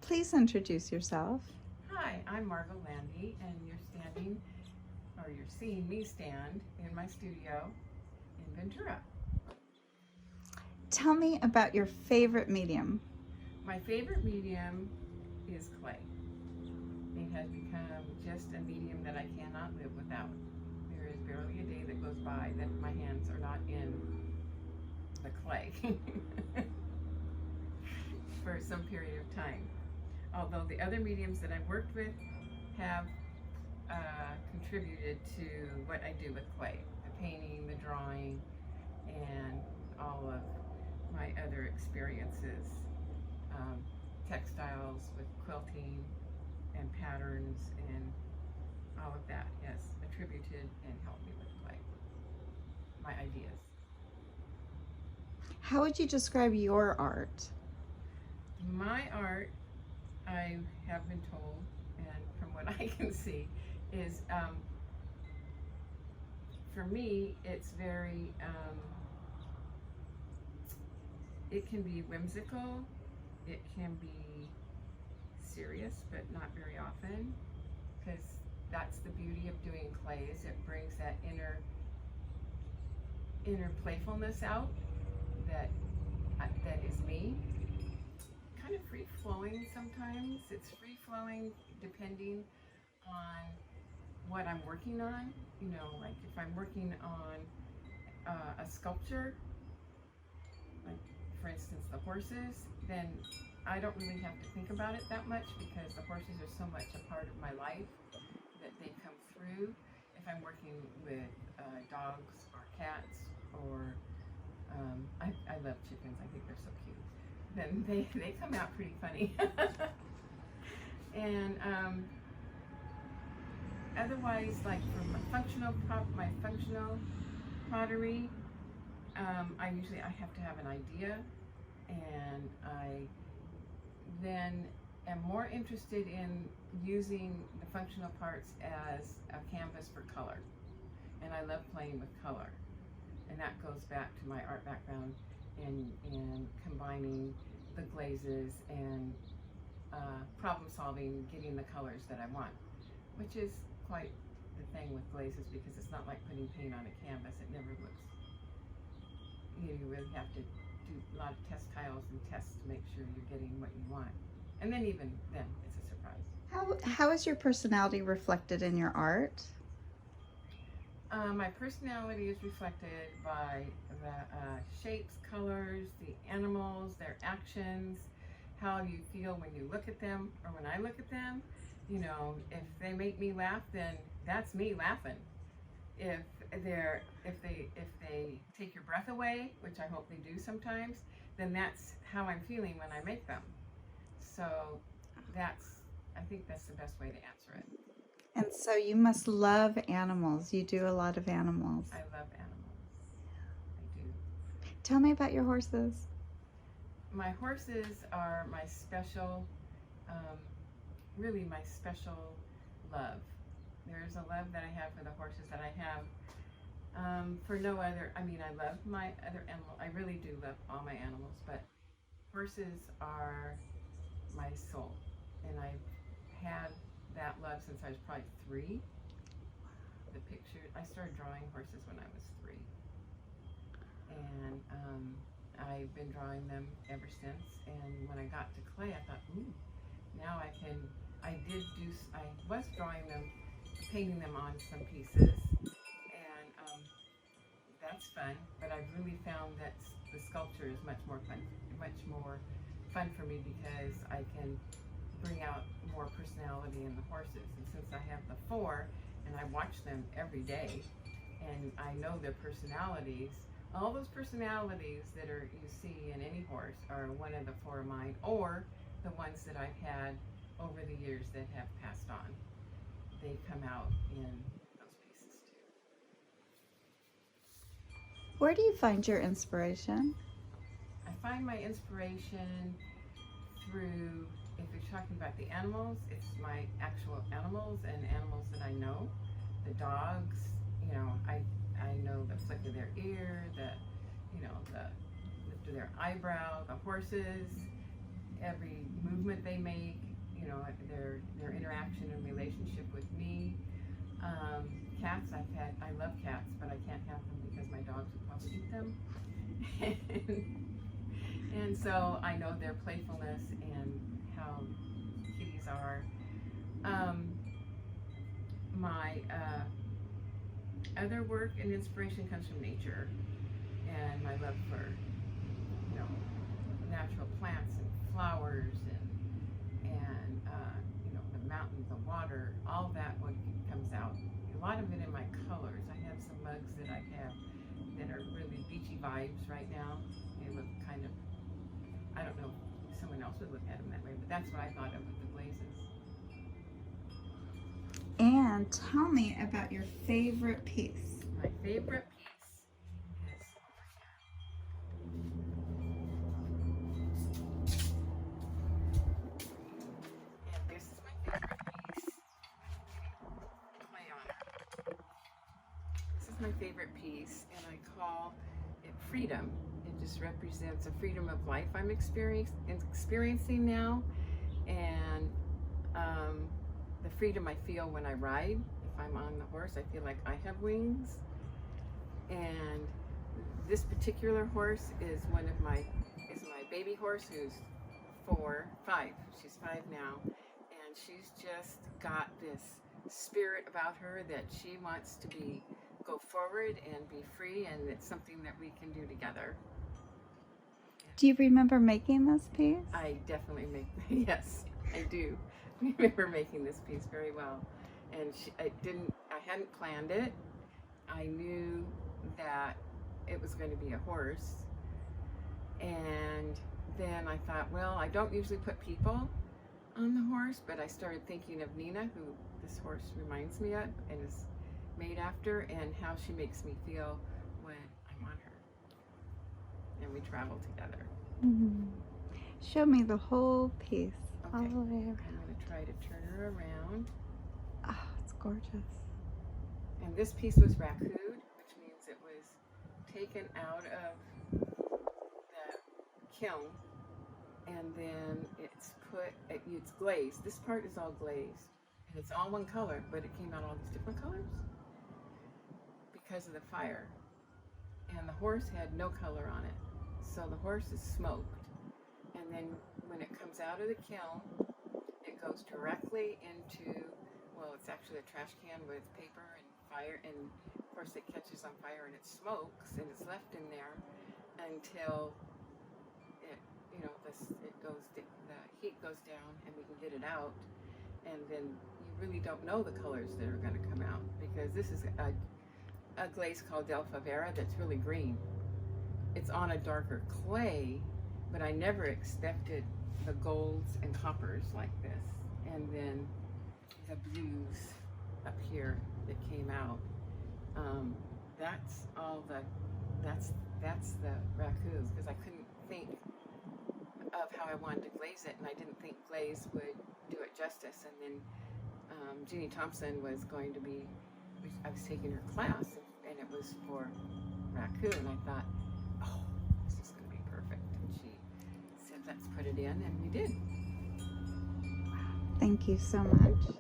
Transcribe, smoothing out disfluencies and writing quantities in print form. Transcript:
Please introduce yourself. Hi, I'm Margot Landy, and you're seeing me stand in my studio in Ventura. Tell me about your favorite medium. My favorite medium is clay. It has become just a medium that I cannot live without. There is barely a day that goes by that my hands are not in the clay for some period of time. Although the other mediums that I've worked with have contributed to what I do with clay, the painting, the drawing, and all of my other experiences. Textiles with quilting and patterns and all of that has attributed and helped me with clay, my ideas. How would you describe your art? My art, I have been told, and from what I can see, is for me, it's very, it can be whimsical, it can be serious, but not very often, because that's the beauty of doing clay, is it brings that inner playfulness out that that is me. Kind of free flowing sometimes. It's free flowing depending on what I'm working on. You know, like if I'm working on a sculpture, like for instance the horses, then I don't really have to think about it that much because the horses are so much a part of my life that they come through. If I'm working with dogs or cats or I love chickens, I think they're so cute, then they come out pretty funny. And otherwise, like for my functional pottery, I have to have an idea, and I then am more interested in using the functional parts as a canvas for color, and I love playing with color, and that goes back to my art background in combining the glazes and problem solving, getting the colors that I want, which is quite the thing with glazes because it's not like putting paint on a canvas. It never looks, you really have to do a lot of test tiles and tests to make sure you're getting what you want. And then even then, it's a surprise. How is your personality reflected in your art? My personality is reflected by the shapes, colors, the animals, their actions, how you feel when you look at them or when I look at them. You know, if they make me laugh, then that's me laughing. If they take your breath away, which I hope they do sometimes, then that's how I'm feeling when I make them. So I think that's the best way to answer it. And so you must love animals. You do a lot of animals. I love animals. I do. Tell me about your horses. My horses are my special, really my special love. There's a love that I have for the horses that I have for no other. I mean, I love my other animal. I really do love all my animals, but horses are my soul, and I've had that love since I was probably 3. The picture, I started drawing horses when I was 3, and I've been drawing them ever since. And when I got to clay, I thought, ooh, now I can. I was drawing them, painting them on some pieces, and that's fun. But I've really found that the sculpture is much more fun for me because I can bring out more personality in the horses. And since I have the 4 and I watch them every day and I know their personalities, all those personalities that you see in any horse are one of the 4 of mine, or the ones that I've had over the years that have passed on. They come out in those pieces too. Where do you find your inspiration? I find my inspiration through, if you're talking about the animals, it's my actual animals and animals that I know. The dogs, you know, I know the flick of their ear, the lift of their eyebrow. The horses, every movement they make, you know, their interaction and relationship with me. Cats, I love cats, but I can't have them because my dogs would probably eat them. And so I know their playfulness and how kitties are. My other work and inspiration comes from nature, and my love for, you know, natural plants and flowers and you know, the mountains, the water, all that what comes out. A lot of it in my colors. I have some mugs that I have that are really beachy vibes right now. They look kind of, I don't know if someone else would look at them that way, but that's what I thought of with the glazes. And tell me about your favorite piece. My favorite piece is and this is my favorite piece. Play on it. This is my favorite piece, and I call it freedom. It just represents a freedom of life I'm experiencing now, and the freedom I feel when I ride. If I'm on the horse, I feel like I have wings. And this particular horse is my baby horse, who's 5. She's 5 now, and she's just got this spirit about her that she wants to go forward and be free, and it's something that we can do together. Do you remember making this piece? I definitely yes, I do remember making this piece very well. And I hadn't planned it. I knew that it was going to be a horse. And then I thought, well, I don't usually put people on the horse, but I started thinking of Nina, who this horse reminds me of and is made after, and how she makes me feel when I'm on her. And we travel together. Mm-hmm. Show me the whole piece. Okay. All the way around. I'm going to try to turn her around. Oh, it's gorgeous. And this piece was raccooned, which means it was taken out of the kiln, and then it's glazed. This part is all glazed, and it's all one color, but it came out all these different colors because of the fire. And the horse had no color on it, so the horse is smoked. And then when it comes out of the kiln, it goes directly into, well, it's actually a trash can with paper and fire, and of course it catches on fire and it smokes, and it's left in there until it, you know, the heat goes down and we can get it out. And then you really don't know the colors that are going to come out, because this is a glaze called Del Favera that's really green. It's on a darker clay, but I never expected the golds and coppers like this, and then the blues up here that came out. That's the raccoons, because I couldn't think of how I wanted to glaze it, and I didn't think glaze would do it justice. And then Jeannie Thompson was going to be, I was taking her class, and it was for raccoon. I thought, oh, this is going to be perfect. And she said, let's put it in, and we did. Thank you so much.